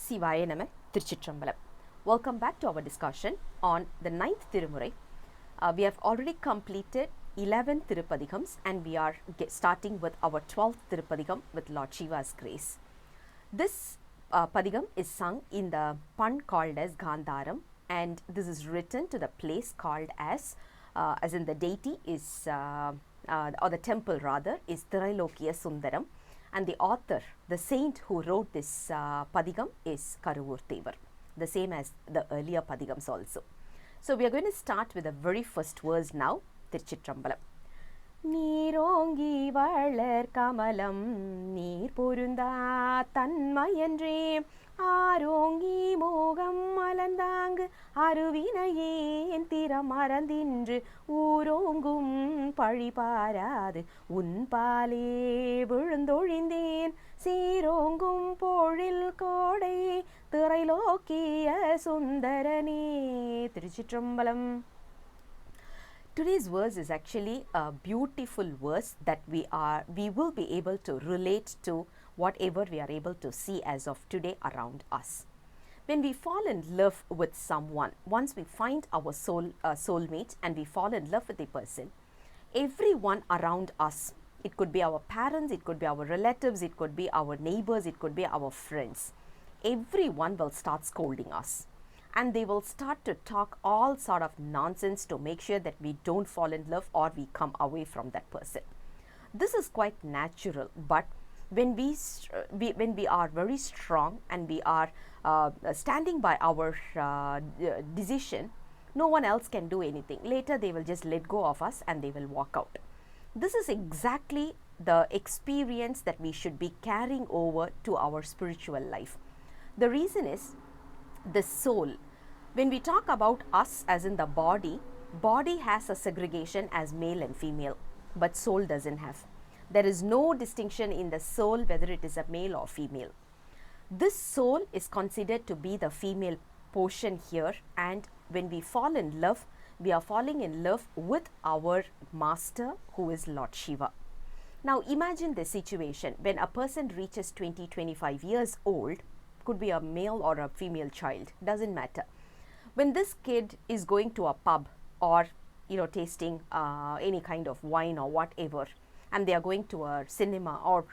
Sivaya Nama Thiruchitrambalam. Welcome back to our discussion on the 9th Thirumurai. We have already completed 11 Thirupadigams and we are starting with our 12th Thirupadigam with Lord Shiva's grace. This Padigam is sung in the pun called as Gandharam, and this is written to the place called as in the deity is or the temple rather is Thirailokkiya Sundaram, and the author, the saint who wrote this Padigam is Karuvoor Thevar, the same as the earlier Padigams also. So we are going to start with the very first verse now, Thiruchitrambalam. Neerongi Valar Kamalam Neer Purunda Tanmayandre Arongi Mogam Malandang Aruvinayen Thiramarandindru Urongum Pariparad Unpale Burundorindin Sirongum Poril Kode Theirailokkiya Sundarane. Thiruchitrambalam. Today's verse is actually a beautiful verse that we will be able to relate to whatever we are able to see as of today around us. When we fall in love with someone, once we find our soulmate and we fall in love with a person, everyone around us, it could be our parents, it could be our relatives, it could be our neighbors, it could be our friends, everyone will start scolding us. And they will start to talk all sort of nonsense to make sure that we don't fall in love or we come away from that person. This is quite natural, but when we are very strong and we are standing by our decision, no one else can do anything. Later they will just let go of us and they will walk out. This is exactly the experience that we should be carrying over to our spiritual life. The reason is the soul. When we talk about us as in the body has a segregation as male and female, but soul doesn't have. There is no distinction in the soul whether it is a male or female. This soul is considered to be the female portion here, and when we fall in love, we are falling in love with our master who is Lord Shiva. Now imagine the situation when a person reaches 20-25 years old, could be a male or a female child, doesn't matter. When this kid is going to a pub or tasting any kind of wine or whatever, and they are going to a cinema, or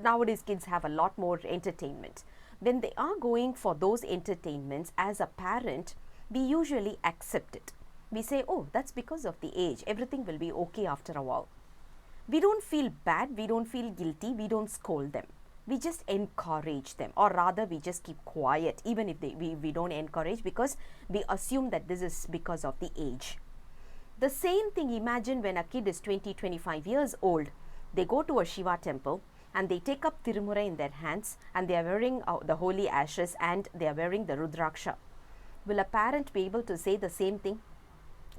nowadays kids have a lot more entertainment. When they are going for those entertainments, as a parent, we usually accept it. We say, oh, that's because of the age, everything will be okay after a while. We don't feel bad, we don't feel guilty, we don't scold them. We just encourage them, or rather we just keep quiet even if we don't encourage, because we assume that this is because of the age. The same thing, imagine when a kid is 20-25 years old, they go to a Shiva temple and they take up Thirumurai in their hands and they are wearing the holy ashes and they are wearing the Rudraksha. Will a parent be able to say the same thing?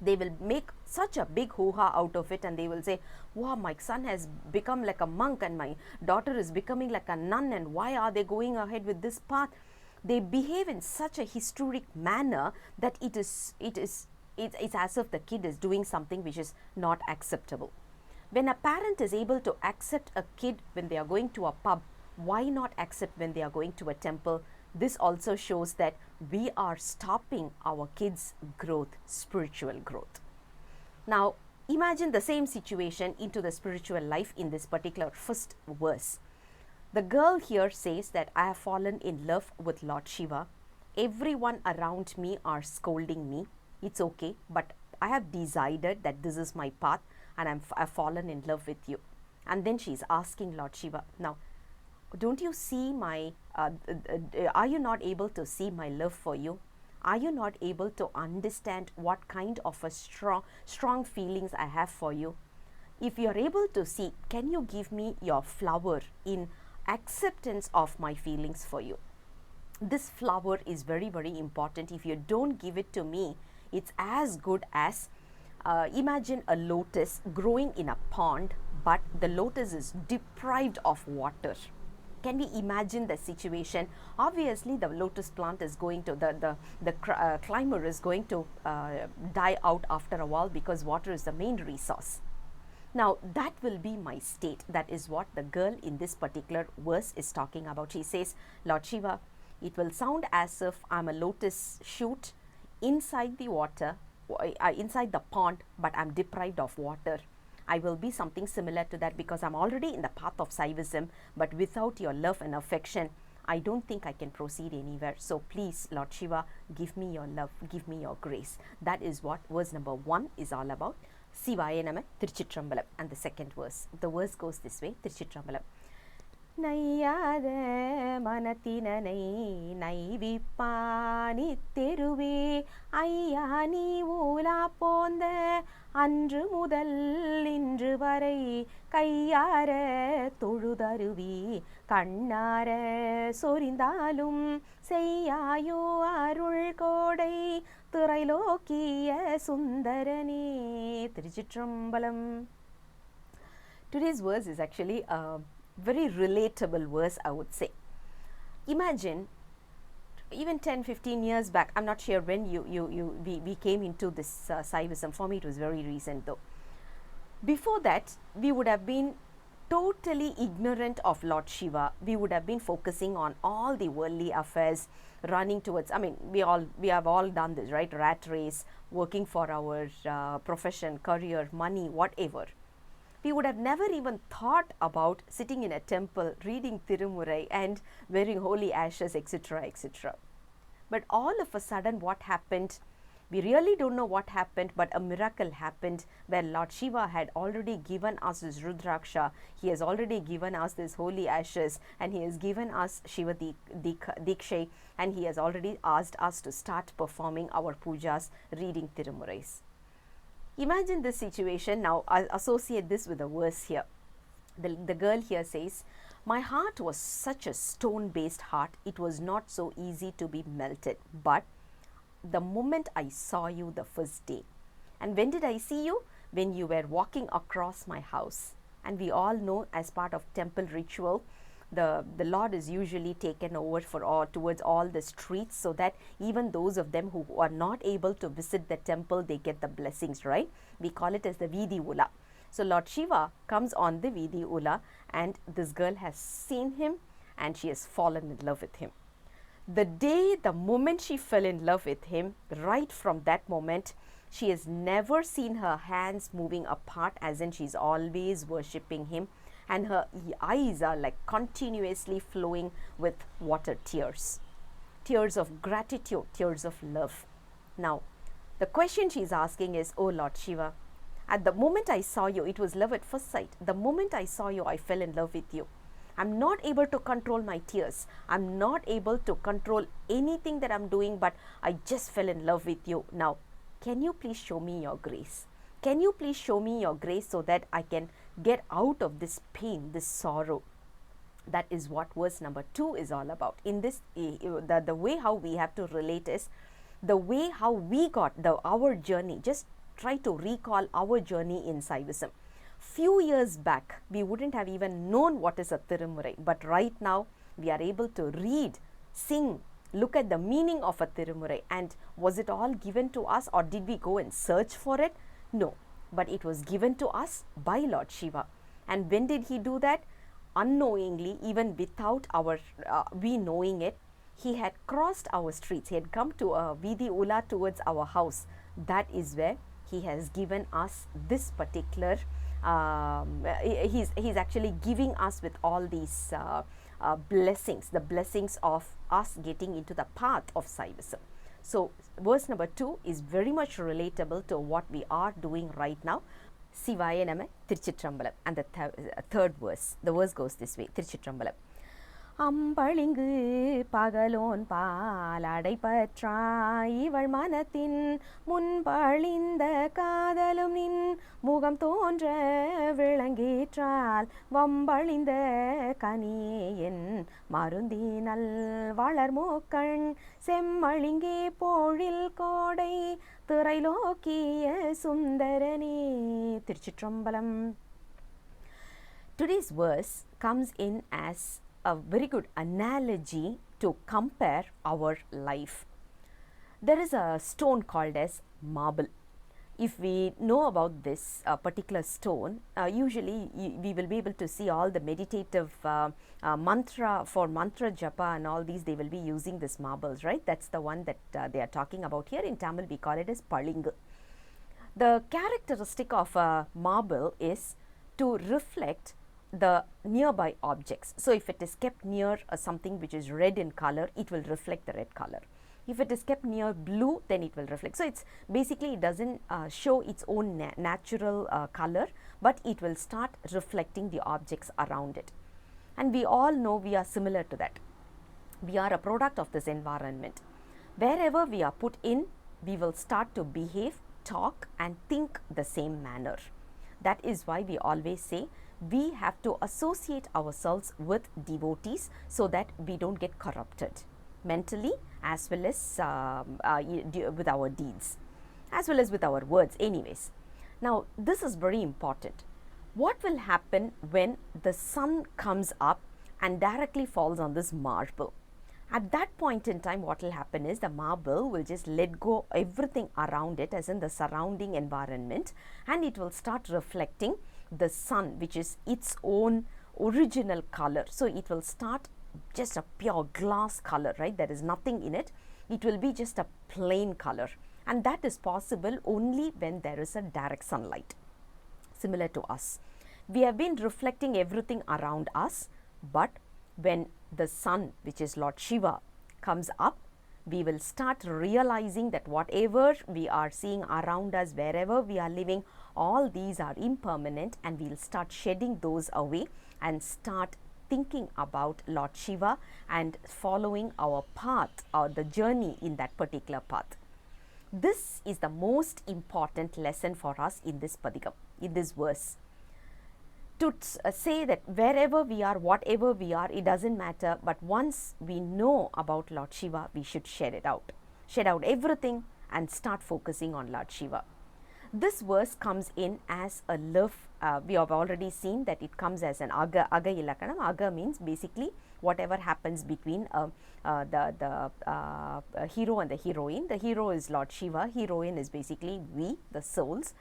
They will make such a big hoo-ha out of it and they will say, wow, my son has become like a monk and my daughter is becoming like a nun, and why are they going ahead with this path? They behave in such a historic manner that it's as if the kid is doing something which is not acceptable. When a parent is able to accept a kid when they are going to a pub, why not accept when they are going to a temple? This also shows that we are stopping our kids' growth, spiritual growth. Now, imagine the same situation into the spiritual life in this particular first verse. The girl here says that I have fallen in love with Lord Shiva. Everyone around me are scolding me. It's okay, but I have decided that this is my path and I've fallen in love with you. And then she's asking Lord Shiva, now, don't you see my, are you not able to see my love for you? Are you not able to understand what kind of a strong feelings I have for you? If you are able to see, can you give me your flower in acceptance of my feelings for you? This flower is very, very important. If you don't give it to me, it's as good as, imagine a lotus growing in a pond, but the lotus is deprived of water. Can we imagine the situation? Obviously, the lotus plant is going to, the climber is going to die out after a while because water is the main resource. Now, that will be my state. That is what the girl in this particular verse is talking about. She says, Lord Shiva, It will sound as if I'm a lotus shoot inside the water, inside the pond, but I'm deprived of water. I will be something similar to that because I'm already in the path of Saivism, but without your love and affection, I don't think I can proceed anywhere. So please, Lord Shiva, give me your love, give me your grace. That is what verse number 1 is all about. Sivaya Nama Tiruchitrambalam. And the second verse, the verse goes this way, Tiruchitrambalam. நையாத மனத்தினனை நைவிப்பானி தெருவே ஐயா நீ ஊலா போந்த அன்று முதல் இன்று வரை கையார தொழுதருவி கண்ணார சொரிந்தாலும் செய்யாயோ அருள் கோடை திரைலோக்கிய சுந்தரனே. திருச்சிற்றம்பலம். Today's verse is actually a very relatable verse, I would say. Imagine even 10-15 years back, I'm not sure when we came into this Saivism. For me it was very recent though. Before that, we would have been totally ignorant of Lord Shiva. We would have been focusing on all the worldly affairs, running towards, I mean, we have all done this, right? Rat race, working for our profession, career, money, whatever. We would have never even thought about sitting in a temple, reading Thirumurai and wearing holy ashes, etc., etc. But all of a sudden, what happened? We really don't know what happened, but a miracle happened where Lord Shiva had already given us this Rudraksha. He has already given us this holy ashes, and he has given us Shiva Diksha, and he has already asked us to start performing our pujas, reading Thirumurais. Imagine this situation. Now I'll associate this with a verse here. The girl here says, my heart was such a stone-based heart, it was not so easy to be melted. But the moment I saw you the first day. And when did I see you? When you were walking across my house. And we all know, as part of temple ritual, the Lord is usually taken over towards all the streets, so that even those of them who are not able to visit the temple, they get the blessings, right? We call it as the Vidhi Ula. So Lord Shiva comes on the Vidhi Ula, and this girl has seen him and she has fallen in love with him. The moment she fell in love with him, right from that moment, she has never seen her hands moving apart, as in she's always worshipping him, and her eyes are like continuously flowing with water tears. Tears of gratitude, tears of love. Now, the question she's asking is, oh Lord Shiva, at the moment I saw you, it was love at first sight. The moment I saw you, I fell in love with you. I'm not able to control my tears. I'm not able to control anything that I'm doing, but I just fell in love with you. Now, can you please show me your grace? Can you please show me your grace so that I can get out of this pain, this sorrow? That is what verse number 2 is all about. In this, the way how we have to relate is the way how we got our journey. Just try to recall our journey in Saivism. Few years back, we wouldn't have even known what is a Thirumurai, but right now we are able to read, sing, look at the meaning of a Thirumurai. And was it all given to us, or did we go and search for it? No, but it was given to us by Lord Shiva. And when did he do that? Unknowingly, even without our we knowing it. He had crossed our streets. He had come to a Vidhi Ula towards our house. That is where he has given us this particular he's actually giving us with all these blessings, the blessings of us getting into the path of Saivism. So verse number 2 is very much relatable to what we are doing right now. Sivaya Nama Tiruchitrambalam. And the third verse, the verse goes this way, Tiruchitrambalam. அம்பளிங்கு பகலோன் பாலடை பற்றாய் இவள் மனத்தின் முன்பழிந்த காதலும் நின் முகம் தோன்ற விளங்கேற்றால் வம்பழிந்த கனியேன் மருந்தினல் வளர்மோக்கண் செம்மழிங்கே போழில் கோடை திரைலோக்கிய சுந்தரனே. திருச்சிற்றம்பலம். Today's verse comes in as a very good analogy to compare our life. There is a stone called as marble. if we know about this particular stone, usually we will be able to see all the meditative mantra for mantra japa and all these, they will be using this marbles, right? That's the one that they are talking about here. In Tamil we call it as palingu. The characteristic of a marble is to reflect the nearby objects. So if it is kept near something which is red in color, it will reflect the red color. If it is kept near blue, then it will reflect. So it's basically, it doesn't show its own natural color, but it will start reflecting the objects around it. And we all know we are similar to that. We are a product of this environment. Wherever we are put in, we will start to behave, talk and think the same manner. That is why we always say we have to associate ourselves with devotees so that we don't get corrupted mentally, as well as with our deeds, as well as with our words anyways. Now this is very important. What will happen when the sun comes up and directly falls on this marble? At that point in time, what will happen is the marble will just let go everything around it, as in the surrounding environment, and it will start reflecting the sun, which is its own original color. So it will start just a pure glass color, right? There is nothing in it. It will be just a plain color, and that is possible only when there is a direct sunlight. Similar to us, we have been reflecting everything around us, but when the sun, which is Lord Shiva, comes up, we will start realizing that whatever we are seeing around us, wherever we are living, all these are impermanent, and we will start shedding those away and start thinking about Lord Shiva and following our path or the journey in that particular path. This is the most important lesson for us in this padikam, in this verse. To say that wherever we are, whatever we are, it doesn't matter, but once we know about Lord Shiva, we should shed out everything and start focusing on Lord Shiva. This verse comes in as a love. We have already seen that it comes as an aga ilakanam. Aga means basically whatever happens between the hero and the heroine. The hero is Lord Shiva, heroine is basically we, the souls,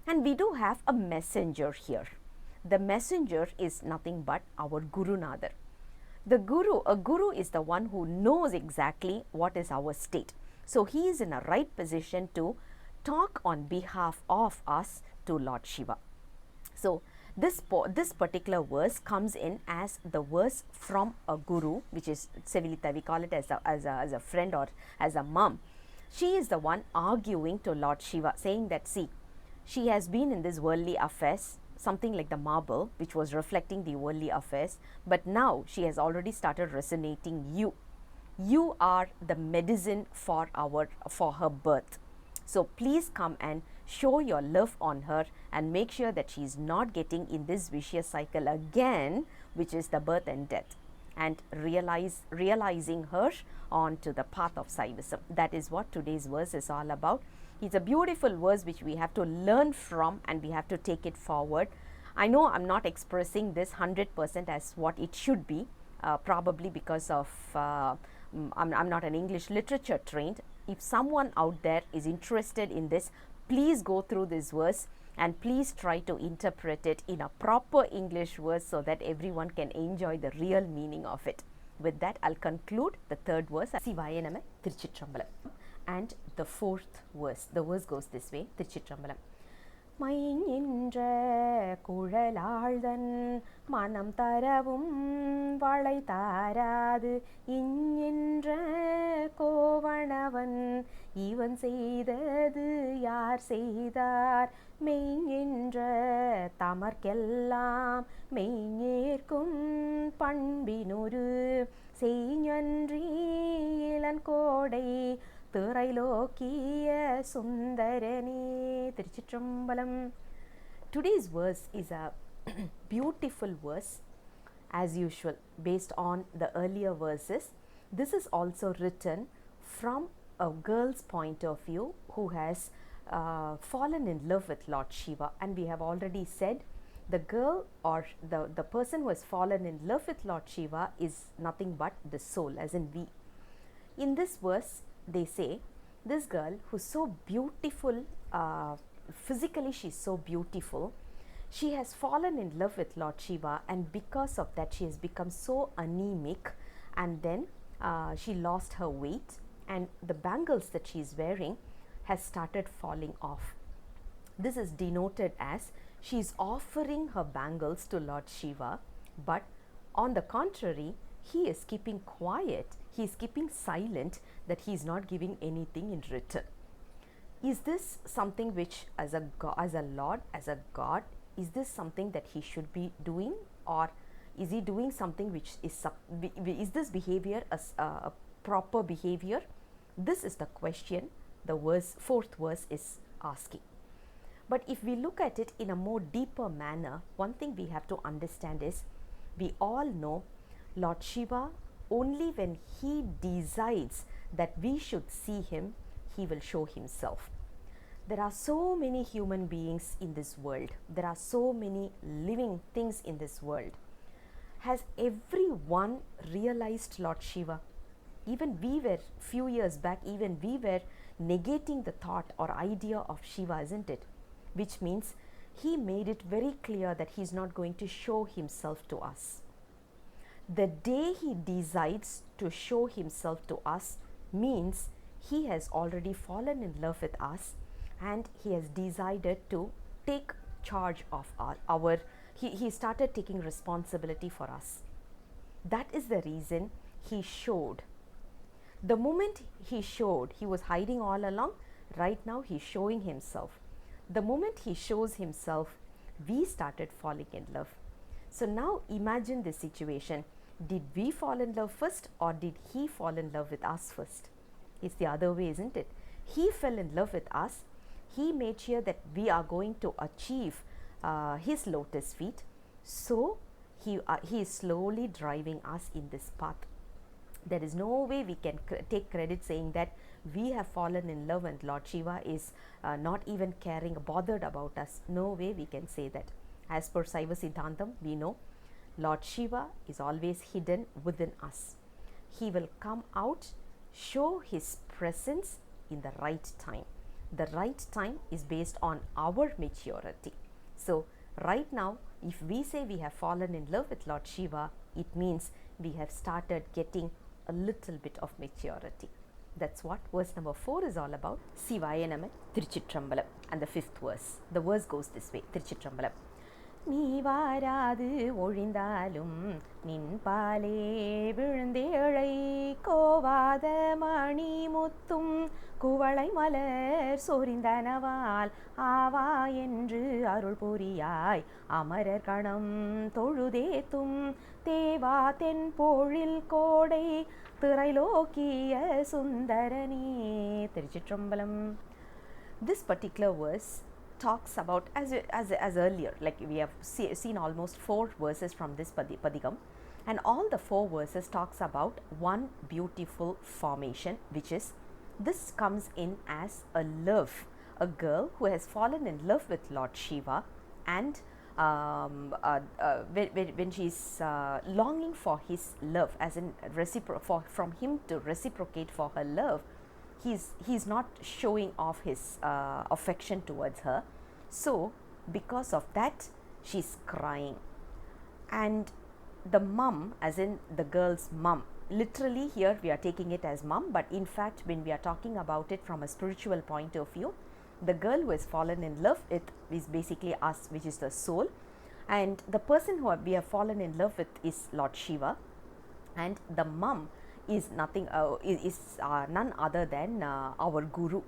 and we do have a messenger here. The messenger is nothing but our Gurunadar. A guru is the one who knows exactly what is our state. So he is in a right position to talk on behalf of us to Lord Shiva. So this particular verse comes in as the verse from a guru, which is Sevilita, we call it as a friend or as a mom. She is the one arguing to Lord Shiva, saying that, see, she has been in this worldly affairs, something like the marble, which was reflecting the worldly affairs, but now she has already started resonating you. You are the medicine for her birth. So please come and show your love on her and make sure that she is not getting in this vicious cycle again, which is the birth and death, and realizing her onto the path of Saivism. That is what today's verse is all about. It's a beautiful verse which we have to learn from, and we have to take it forward. I know I'm not expressing this 100% as what it should be, probably because of I'm not an English literature trained. If someone out there is interested in this, please go through this verse and please try to interpret it in a proper English verse so that everyone can enjoy the real meaning of it. With that, I'll conclude the third verse. Sivaya Nama Thiruchitrambalam. And the fourth verse, the verse goes this way, Thiruchitrambalam. மையின்ற குழலாழ்தன் மனம் தரவும் வளை தாராது இஞ்சின்ற கோவணவன் இவன் செய்தது யார் செய்தார் மெய்யின்ற தமர்க்கெல்லாம் மெய்ஞேற்கும் பண்பினொரு செய்ஞன்றி இளங்கோடை Thirailokkiya Sundarane. Thiruchitrambalam. Today's verse is a beautiful verse, as usual, based on the earlier verses. This is also written from a girl's point of view who has fallen in love with Lord Shiva, and we have already said the girl or the person who has fallen in love with Lord Shiva is nothing but the soul, as in we. In this verse, they say this girl who's so beautiful physically she's so beautiful. She has fallen in love with Lord Shiva, and because of that she has become so anemic, and then she lost her weight, and the bangles that she is wearing has started falling off. This is denoted as she is offering her bangles to Lord Shiva, but on the contrary, he is keeping quiet, he is keeping silent, that he is not giving anything in return. Is this something which as a lord, as a god, is this something that he should be doing, or is he doing something which is this behavior a proper behavior? This is the question the fourth verse is asking. But if we look at it in a more deeper manner, one thing we have to understand is, we all know Lord Shiva, only when he decides that we should see him, he will show himself. There are so many human beings in this world. There are so many living things in this world. Has everyone realized Lord Shiva? Even we were, few years back, even we were negating the thought or idea of Shiva, isn't it? Which means he made it very clear that he is not going to show himself to us. The day he decides to show himself to us means he has already fallen in love with us, and he has decided to take charge of he started taking responsibility for us. That is the reason he showed. The moment he showed, he was hiding all along. Right now he's showing himself. The moment he shows himself, we started falling in love. So now imagine the situation. Did we fall in love first, or did he fall in love with us first? It's the other way, isn't it? He fell in love with us. He made sure that we are going to achieve his lotus feet. So he is slowly driving us in this path. There is no way we can take credit saying that we have fallen in love and Lord Shiva is not even caring, bothered about us. No way we can say that. As per Saiva Siddhantam, we know Lord Shiva is always hidden within us. He will come out, show his presence in the right time. The right time is based on our maturity. So right now, if we say we have fallen in love with Lord Shiva, it means we have started getting a little bit of maturity. That's what verse number 4 is all about. Sivaya Nama Tiruchitrambalam. And the 5th verse. The verse goes this way. Tiruchitrambalam. நீ வாராது ஒழிந்தாலும் நின் பாலே விழுந்தேழை கோவாத மணி முத்தும் குவளை மலர் சொரிந்தனவால் ஆவா என்று அருள் புரியாய் அமரர் கணம் தொழுதேத்தும் தேவா தென் போழில் கோடை திரைலோக்கிய சுந்தரனே. திருச்சிற்றம்பலம். This particular verse talks about, as earlier, like we have seen almost 4 verses from this padigam, and all the 4 verses talks about one beautiful formation, which is, this comes in as a love, a girl who has fallen in love with Lord Shiva, and when she is longing for his love, as in from him to reciprocate for her love, he's not showing off his affection towards her. So because of that, she's crying. And the mum, as in the girl's mum, literally here we are taking it as mum, but in fact when we are talking about it from a spiritual point of view, the girl who has fallen in love is basically us, which is the soul, and the person who we have fallen in love with is Lord Shiva, and the mum is nothing none other than our guru.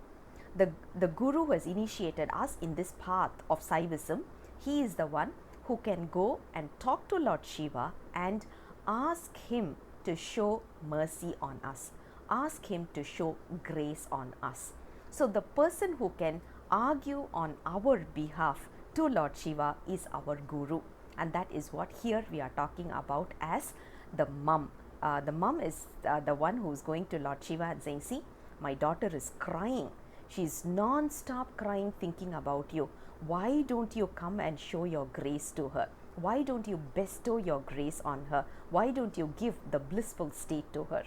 The guru who has initiated us in this path of Saivism. He is the one who can go and talk to Lord Shiva and ask him to show mercy on us, ask him to show grace on us. So the person who can argue on our behalf to Lord Shiva is our guru, and that is what here we are talking about as the mum. The mum is the one who is going to Lord Shiva and saying, see, my daughter is crying. She is non-stop crying, thinking about you. Why don't you come and show your grace to her? Why don't you bestow your grace on her? Why don't you give the blissful state to her?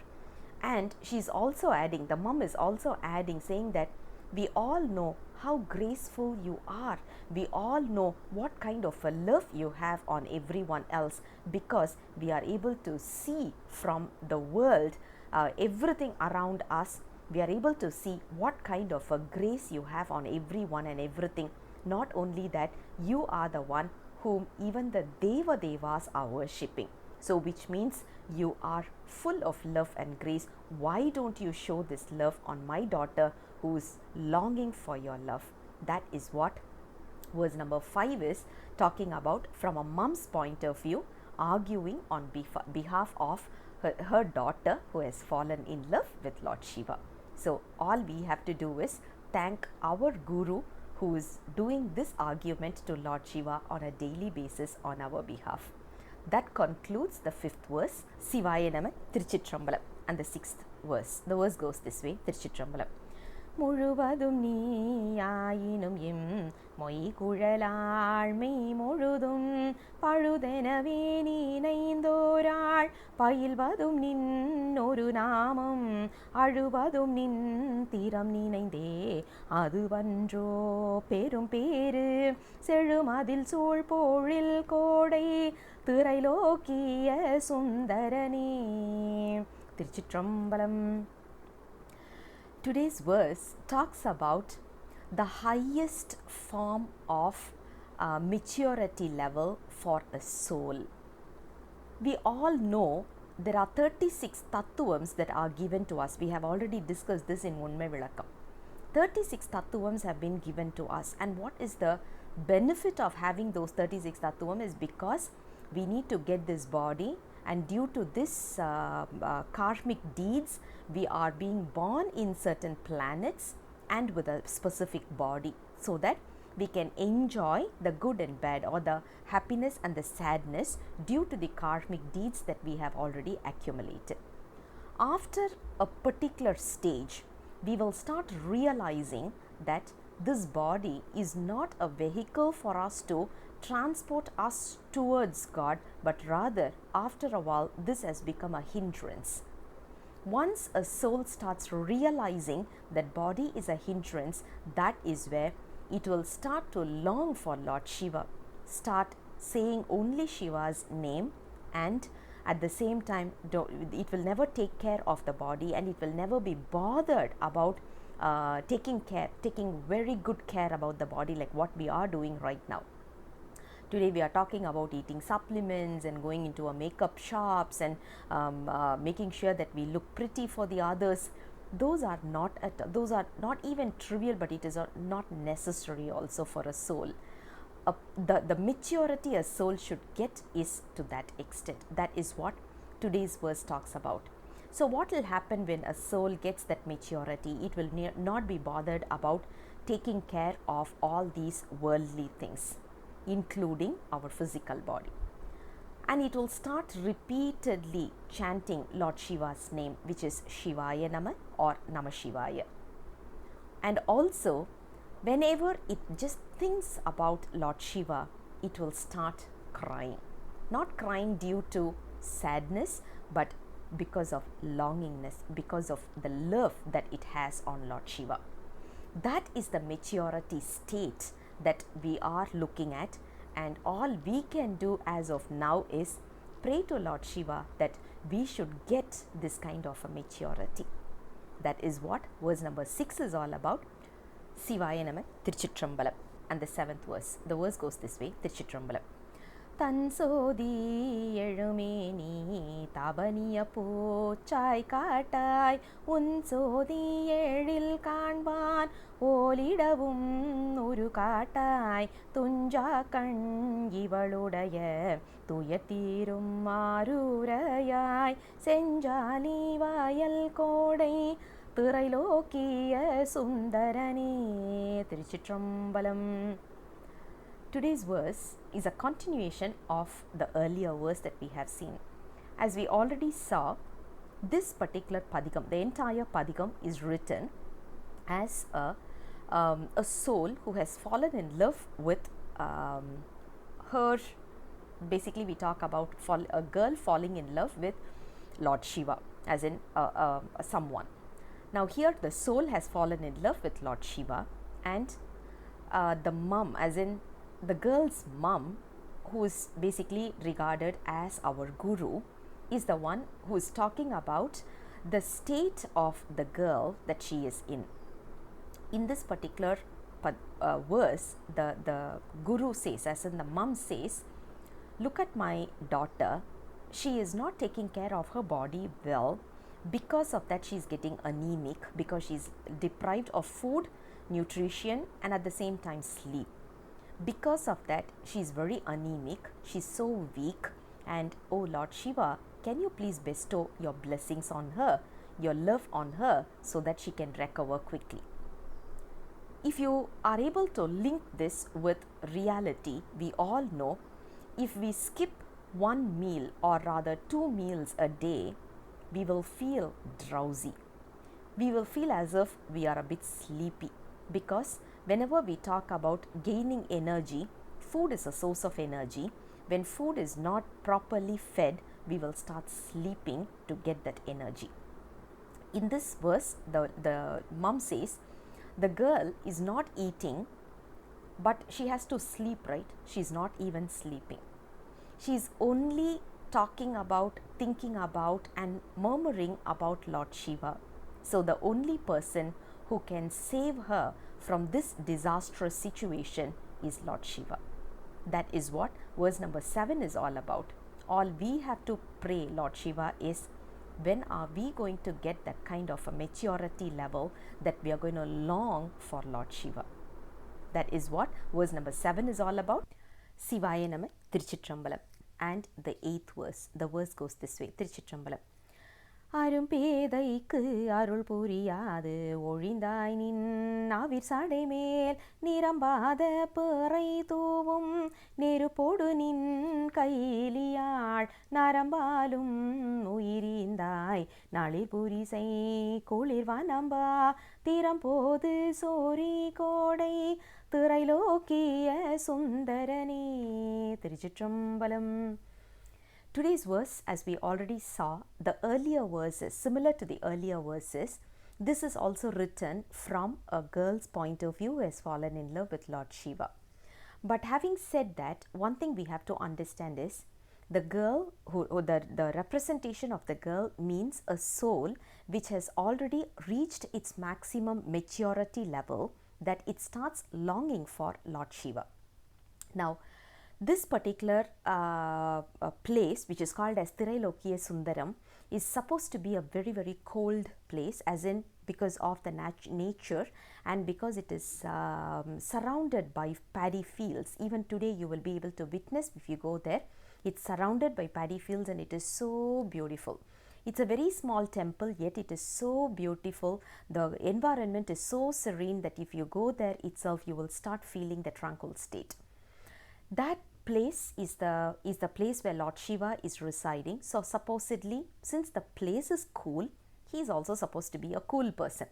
And she's also adding, the mum is also adding, saying that We all know how graceful you are. We all know what kind of a love you have on everyone else, because we are able to see from the world, everything around us. We are able to see what kind of a grace you have on everyone and everything. Not only that, you are the one whom even the Devas are worshipping. So which means you are full of love and grace. Why don't you show this love on my daughter who is longing for your love? That is what verse number 5 is talking about, from a mom's point of view, arguing on behalf of her daughter who has fallen in love with Lord Shiva. So all we have to do is thank our Guru who is doing this argument to Lord Shiva on a daily basis on our behalf. That concludes the 5th verse, Sivaya Nama Tiruchitrambalam. And the 6th verse, the verse goes this way, Tiruchitrambalam. முழுவதும் நீயாயினும் M மொய்குழலாள் மெய் முழுதும் பழுதெனவே நீனைந்தோராள் பயில்வதும் நின் ஒரு நாமம் அழுவதும் நின் திறம் நினைந்தே அதுவன்றோ பெரும் பேரு செழுமதில் சூழ் போழில் கோடை திரைலோக்கிய சுந்தரனே. திருச்சிற்றம்பலம். Today's verse talks about the highest form of maturity level for a soul. We all know there are 36 tattvams that are given to us. We have already discussed this in Unmai Vilakkam. 36 tattvams have been given to us, and what is the benefit of having those 36 tattvams is because we need to get this body, and due to this karmic deeds, we are being born in certain planets and with a specific body, so that we can enjoy the good and bad, or the happiness and the sadness due to the karmic deeds that we have already accumulated. After a particular stage, we will start realizing that this body is not a vehicle for us to transport us towards God, but rather after a while this has become a hindrance. Once a soul starts realizing that body is a hindrance, that is where it will start to long for Lord Shiva, start saying only Shiva's name, and at the same time it will never take care of the body, and it will never be bothered about taking very good care about the body, like what we are doing right now. Today we are talking about eating supplements and going into a makeup shops and making sure that we look pretty for the others. Those are not even trivial, but it is not necessary also for a soul. The maturity a soul should get is to that extent. That is what today's verse talks about. So what will happen when a soul gets that maturity? It will not be bothered about taking care of all these worldly things, including our physical body, and it will start repeatedly chanting Lord Shiva's name, which is Shivaya Nama or Namah Shivaya. And also, whenever it just thinks about Lord Shiva, it will start crying. Not crying due to sadness, but because of longingness, because of the love that it has on Lord Shiva. That is the maturity state that we are looking at, and all we can do as of now is pray to Lord Shiva that we should get this kind of a maturity. That is what verse number 6 is all about. Sivaya Nama Tiruchitrambalam. And the 7th verse, the verse goes this way, Tiruchitrambalam. தன் சோதி எழுமேனி தபனிய பூச்சாய் காட்டாய் உன் சோதி எழில் காண்பான் ஓலிடவும் ஒரு காட்டாய் துஞ்சா கண் இவளுடைய துயத்தீரும் மாரூரையாய் செஞ்சாலி வாயல் கோடை திரைலோக்கிய சுந்தரனே. திருச்சிற்றம்பலம். Today's verse is a continuation of the earlier verse that we have seen. As we already saw, this particular padikam, the entire padikam is written as a soul who has fallen in love with her. Basically, we talk about a girl falling in love with Lord Shiva, as in someone. Now here the soul has fallen in love with Lord Shiva, and the mum, as in the girl's mum, who is basically regarded as our guru, is the one who is talking about the state of the girl that she is in. In this particular verse, the guru says, as in the mum says, look at my daughter, she is not taking care of her body well. Because of that, she is getting anemic, because she is deprived of food, nutrition, and at the same time sleep. Because of that, she is very anemic, she is so weak, and oh Lord Shiva, can you please bestow your blessings on her, your love on her, so that she can recover quickly. If you are able to link this with reality, we all know if we skip one meal, or rather 2 meals a day, we will feel drowsy. We will feel as if we are a bit sleepy, because whenever we talk about gaining energy, food is a source of energy. When food is not properly fed, we will start sleeping to get that energy. In this verse, the mom says, the girl is not eating, but she has to sleep, right? She is not even sleeping. She is only talking about, thinking about, and murmuring about Lord Shiva. So the only person who can save her from this disastrous situation is Lord Shiva. That is what verse number 7 is all about. All we have to pray, Lord Shiva, is when are we going to get that kind of a maturity level that we are going to long for Lord Shiva. That is what verse number 7 is all about. Sivaya Nama, Tiruchitrambalam. And the 8th verse, the verse goes this way, Tiruchitrambalam. அரும்பேதைக்கு அருள் புரியாது ஒழிந்தாய் நின் நாவிற் சடைமேல் நிரம்பாத பிறை தூவும் நெருப்போடு நின் கைலியாள் நரம்பாலும் உயிரிந்தாய் நாளில் புரிசை குளிர்வானம்பா திறம்போது சோரி கோடை திரைலோக்கிய சுந்தரனே. திருச்சிற்றம்பலம். Today's verse, as we already saw, the earlier verses, similar to the earlier verses, this is also written from a girl's point of view who has fallen in love with Lord Shiva. But having said that, one thing we have to understand is the girl, the representation of the girl means a soul which has already reached its maximum maturity level, that it starts longing for Lord Shiva. Now, this particular place, which is called as Thirailokkiya Sundaram, is supposed to be a very, very cold place, as in because of the nature and because it is surrounded by paddy fields. Even today you will be able to witness if you go there. It's surrounded by paddy fields and it is so beautiful. It's a very small temple, yet it is so beautiful. The environment is so serene that if you go there itself, you will start feeling the tranquil state. That place is the place where Lord Shiva is residing. So supposedly, since the place is cool, he is also supposed to be a cool person.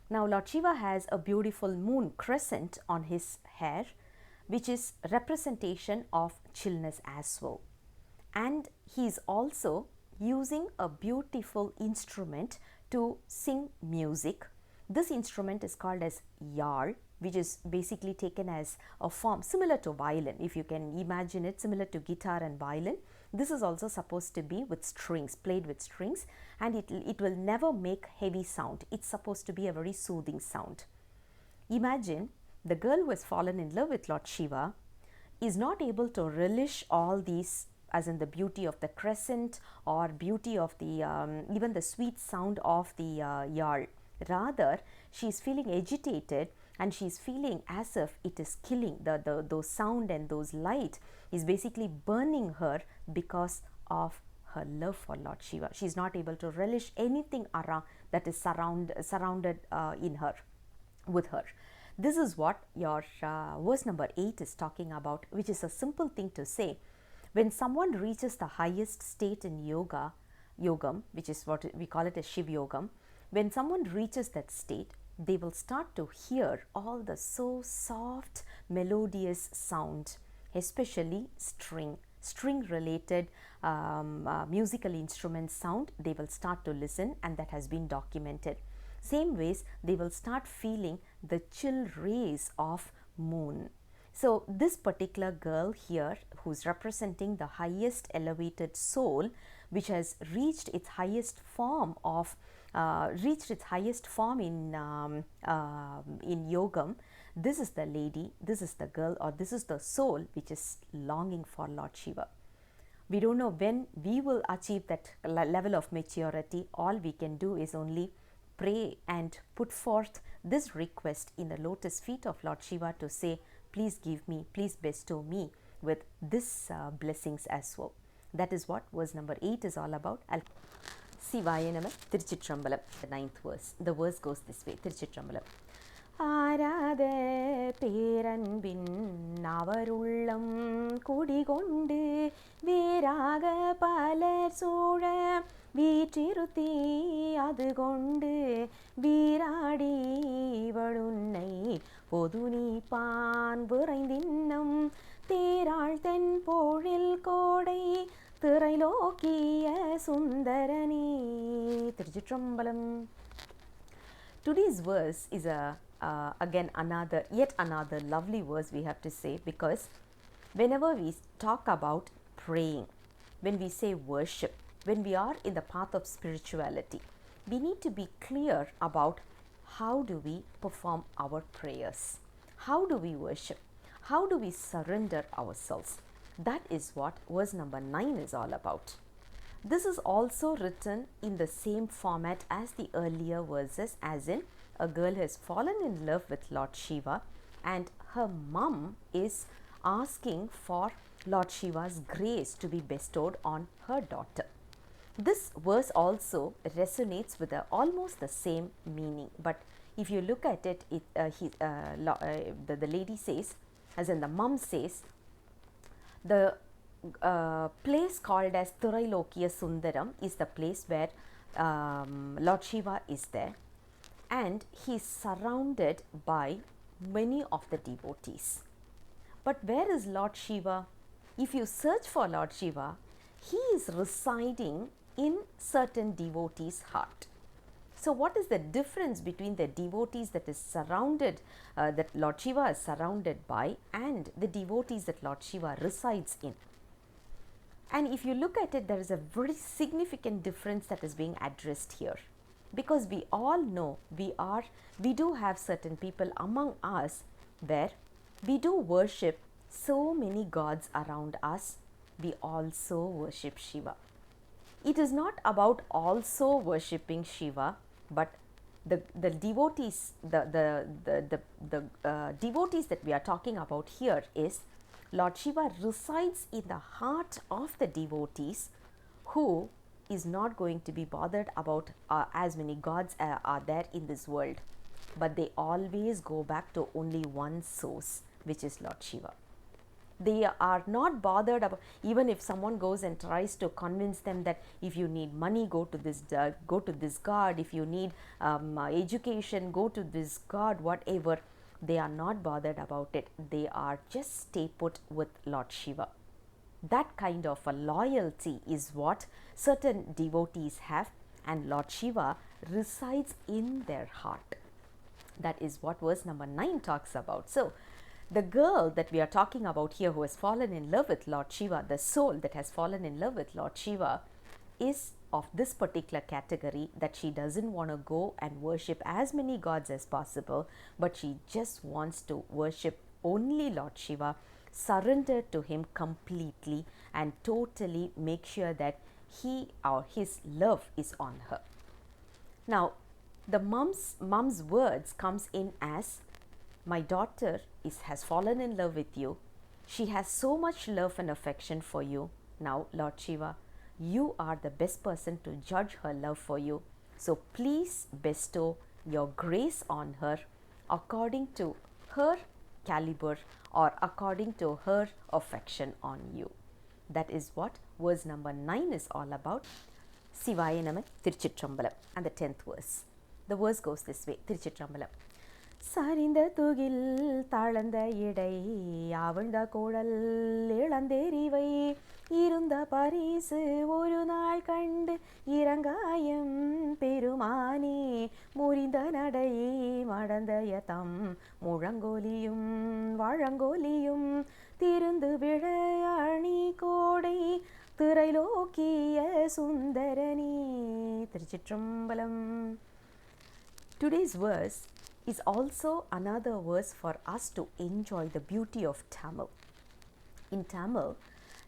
Now Lord Shiva has a beautiful moon crescent on his hair, which is representation of chillness as well. And he is also using a beautiful instrument to sing music. This instrument is called as yar, which is basically taken as a form similar to violin. If you can imagine it, similar to guitar and violin, this is also supposed to be with strings, played with strings, and it will never make heavy sound. It's supposed to be a very soothing sound. Imagine the girl who has fallen in love with Lord Shiva is not able to relish all these, as in the beauty of the crescent or beauty of the even the sweet sound of the yar. Rather, she is feeling agitated and she is feeling as if it is killing. Those sound and those light is basically burning her because of her love for Lord Shiva. She is not able to relish anything around that is surrounded in her, with her. This is what your verse number 8 is talking about, which is a simple thing to say. When someone reaches the highest state in yogam, which is what we call it as Shiv Yogam, when someone reaches that state, they will start to hear all the so soft, melodious sound, especially string related musical instrument sound. They will start to listen, and that has been documented. Same ways, they will start feeling the chill rays of moon. So this particular girl here, who's representing the highest elevated soul, which has reached its highest form in yogam, this is the lady, this is the girl, or this is the soul which is longing for Lord Shiva. We don't know when we will achieve that level of maturity. All we can do is only pray and put forth this request in the lotus feet of Lord Shiva to say, please give me, please bestow me with this blessings as well. That is what verse number 8 is all about. Sivaya Nama Tiruchitrambalam, the 9th verse. The verse goes this way, Tiruchitrambalam. ஆராத பேரன்பின் அவருள்ளம் குடிகொண்டு வேறாக பலர் சூழ வீற்றிருத்தி அது கொண்டு வீராடி வழுன்னை பொது நீப்பான் விரைந்தின்னம் தேராள் தென் போழில் கோடை திரைலோக்கிய சுந்தரனே. திருச்சிற்றம்பலம். Today's verse is again yet another lovely verse we have to say, because whenever we talk about praying, when we say worship, when we are in the path of spirituality, we need to be clear about how do we perform our prayers, how do we worship, how do we surrender ourselves. That is what verse number 9 is all about. This is also written in the same format as the earlier verses, as in a girl has fallen in love with Lord Shiva and her mum is asking for Lord Shiva's grace to be bestowed on her daughter. This verse also resonates with almost the same meaning, but if you look at it, the lady says, as in the mum says, the place called as Thirailokkiya Sundaram is the place where Lord Shiva is there, and he is surrounded by many of the devotees. But where is Lord Shiva? If you search for Lord Shiva, he is residing in certain devotees' heart. So what is the difference between the devotees that is surrounded, that Lord Shiva is surrounded by, and the devotees that Lord Shiva resides in? And if you look at it, there is a very significant difference that is being addressed here, because we all know we do have certain people among us where we do worship so many gods around us. We also worship Shiva. It is not about also worshipping Shiva, but the devotees, the devotees that we are talking about here is Lord Shiva resides in the heart of the devotees, who is not going to be bothered about as many gods are there in this world, but they always go back to only one source, which is Lord Shiva. They are not bothered about, even if someone goes and tries to convince them that if you need money, go to this god, if you need education, go to this god, whatever. They are not bothered about it. They are just stay put with Lord Shiva. That kind of a loyalty is what certain devotees have, and Lord Shiva resides in their heart. That is what verse number 9 talks about. So the girl that we are talking about here, who has fallen in love with Lord Shiva, the soul that has fallen in love with Lord Shiva, is of this particular category, that she doesn't want to go and worship as many gods as possible, but she just wants to worship only Lord Shiva, surrender to him completely, and totally make sure that he or his love is on her. Now, the mom's words comes in as, my daughter has fallen in love with you. She has so much love and affection for you. Now, Lord Shiva, you are the best person to judge her love for you. So please bestow your grace on her according to her caliber or according to her affection on you. That is what verse number 9 is all about. Sivaya Nama Tiruchitrambalam, and the 10th verse. The verse goes this way, Tiruchitrambalam. சரிந்த துகில் தாழ்ந்த இடை ஆவழ்ந்த குழல் இளந்தெரிவை இருந்த பரிசு ஒரு நாள் கண்டு இறங்காயம் பெருமானே முறிந்த நடை மடந்தயதம் முழங்கோலியும் வழங்கோலியும் திருந்து விழையணி கோடை திரைலோக்கிய சுந்தரனே. திருச்சிற்றம்பலம். Today's verse is also another verse for us to enjoy the beauty of Tamil. In Tamil,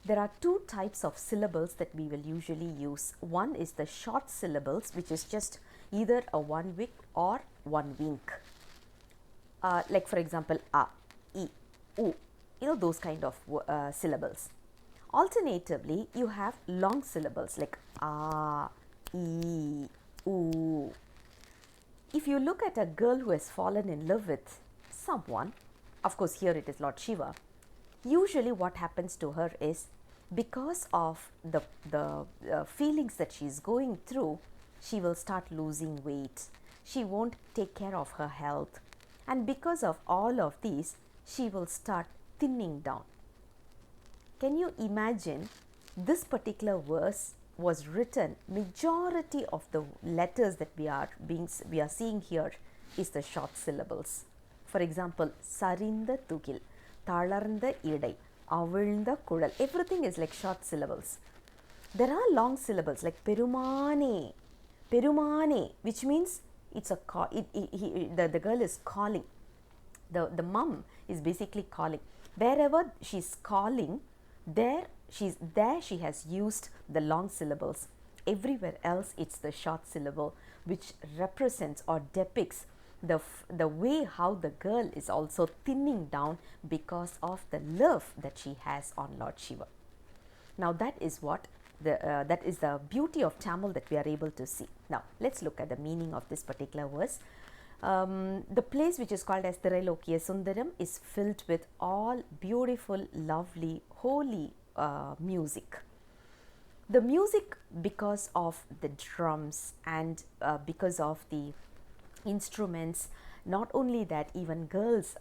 there are two types of syllables that we will usually use. One is the short syllables, which is just either a one wick or one wink. Like for example, a, e, u, those kind of syllables. Alternatively, you have long syllables like a, e, u. If you look at a girl who has fallen in love with someone, of course here it is Lord Shiva, usually what happens to her is, because of the feelings that she is going through, she will start losing weight. She won't take care of her health, and because of all of these, she will start thinning down. Can you imagine? This particular verse was written, majority of the letters that we are seeing here is the short syllables. For example, sarinda tugil, talarnda idai, avulnda kudal, everything is like short syllables. There are long syllables like perumane, which means it's a call. The girl is calling. The mom is basically calling. Wherever she's calling, there she has used the long syllables. Everywhere else it's the short syllable, which represents or depicts the way how the girl is also thinning down because of the love that she has on Lord Shiva. Now that is what that is the beauty of Tamil that we are able to see. Now let's look at the meaning of this particular verse. The place which is called as Thirailokkiya Sundaram is filled with all beautiful, lovely, holy music. The music, because of the drums and because of the instruments, not only that, even girls,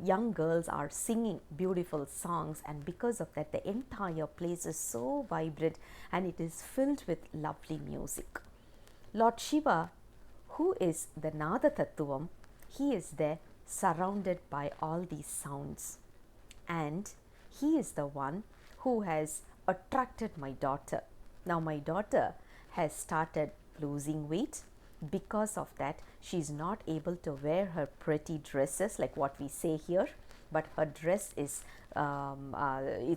young girls are singing beautiful songs, and because of that the entire place is so vibrant and it is filled with lovely music. Lord Shiva, who is the Nada Tattvam, he is there surrounded by all these sounds, and he is the one who has attracted my daughter. Now my daughter has started losing weight. Because of that, she is not able to wear her pretty dresses like what we say here, but her dress is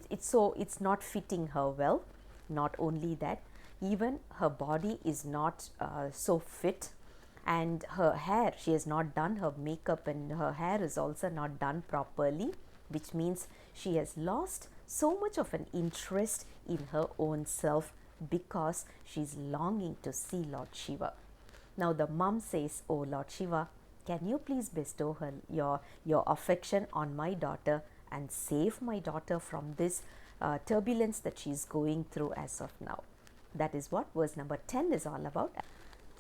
it's not fitting her well. Not only that, even her body is not so fit, and her hair, she has not done her makeup, and her hair is also not done properly, which means she has lost so much of an interest in her own self because she is longing to see Lord Shiva. Now the mom says, "Oh Lord Shiva, can you please bestow your affection on my daughter and save my daughter from this turbulence that she is going through as of now." That is what verse number 10 is all about.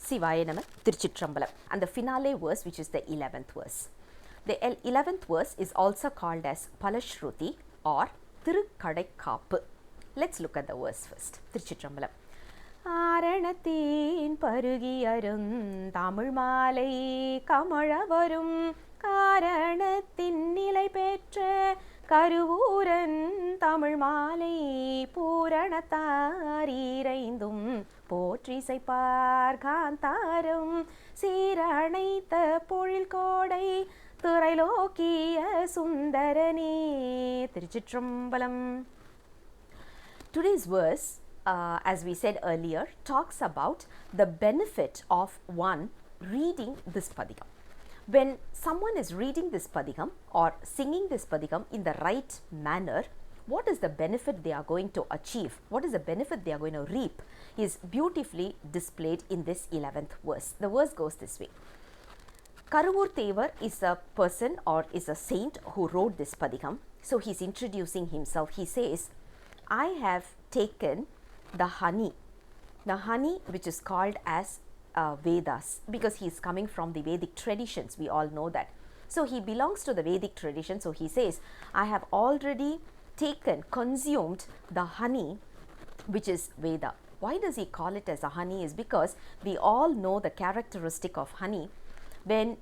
Sivaya Nama, Tiruchitrambalam, and the finale verse, which is the 11th verse. The 11th verse is also called as Palashruti or Thirukadaikkaappu. Let's look at the verse first. Tiruchitrambalam. ஆரணத்தின் பருகியரும் Tamil மாலை கமழ வரும் காரணத்தின் நிலை பெற்ற கருவூரன் தமிழ் மாலை பூரணத்தாரீரைந்தும் போற்றிசைப்பார் காந்தாரம் சீரணைத்த பொழில் கோடை திரைலோக்கிய சுந்தரனே. திருச்சிற்றம்பலம். Today's verse, as we said earlier, talks about the benefit of one reading this padikam. When someone is reading this padikam or singing this padikam in the right manner, what is the benefit they are going to achieve? What is the benefit they are going to reap is beautifully displayed in this 11th verse. The verse goes this way. Karuvoor Thevar is a person or is a saint who wrote this padikam. So he is introducing himself. He says, I have taken the honey which is called as Vedas, because he is coming from the Vedic traditions. We all know that. So he belongs to the Vedic tradition. So he says, I have already consumed the honey which is Veda. Why does he call it as a honey? Is because we all know the characteristic of honey. When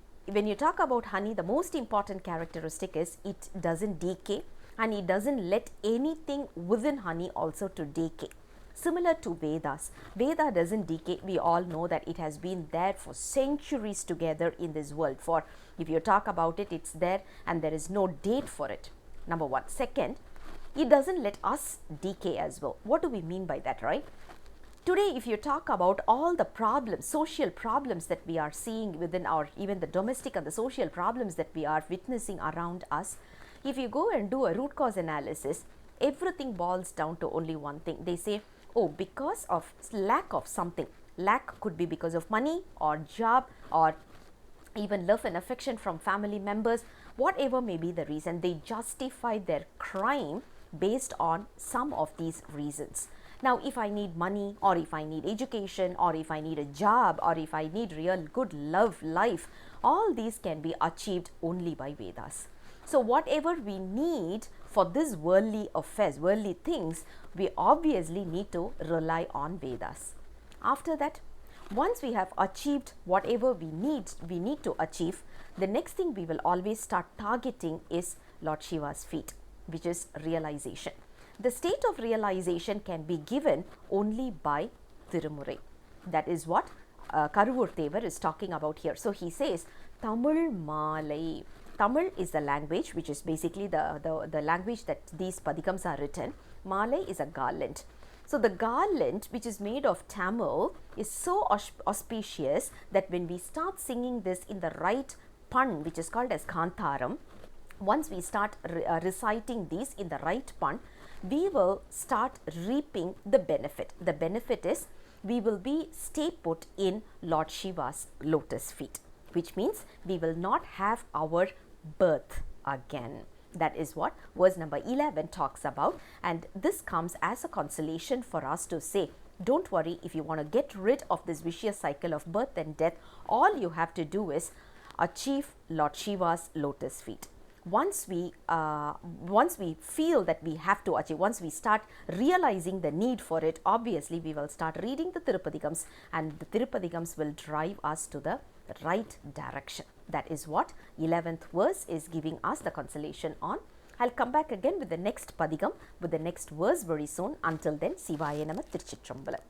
you talk about honey, the most important characteristic is it doesn't decay, and it doesn't let anything within honey also to decay. Similar to Vedas, Veda doesn't decay. We all know that it has been there for centuries together in this world. For if you talk about it, it's there and there is no date for it. Number one. Second, it doesn't let us decay as well. What do we mean by that, right? Today, if you talk about all the problems, social problems that we are seeing within our, even the domestic and the social problems that we are witnessing around us, if you go and do a root cause analysis, everything boils down to only one thing. They say, oh, because of lack of something. Lack could be because of money or job or even love and affection from family members, whatever may be the reason. They justify their crime based on some of these reasons. Now, if I need money, or if I need education, or if I need a job, or if I need real good love life, all these can be achieved only by Vedas. So whatever we need for this worldly affairs, worldly things, we obviously need to rely on Vedas. After that, once we have achieved whatever we need to achieve, the next thing we will always start targeting is Lord Shiva's feet, which is realization. The state of realization can be given only by Thirumurai. That is what Karuvoor Thevar is talking about here. So he says, Tamil Malai. Tamil is the language, which is basically the language that these padikams are written. Malai is a garland. So the garland, which is made of Tamil, is so auspicious that when we start singing this in the right pun, which is called as Kantharam, once we start reciting these in the right pun, we will start reaping the benefit. The benefit is we will be stay put in Lord Shiva's lotus feet, which means we will not have our birth again. That is what verse number 11 talks about, and this comes as a consolation for us to say, don't worry, if you want to get rid of this vicious cycle of birth and death, all you have to do is achieve Lord Shiva's lotus feet. Once we feel that we have to achieve, once we start realizing the need for it, obviously we will start reading the Thirupadikams, and the Thirupadikams will drive us to the right direction. That is what 11th verse is giving us the consolation on. I'll come back again with the next Padikam, with the next verse very soon. Until then, Sivaya Nama Tiruchitrambalam.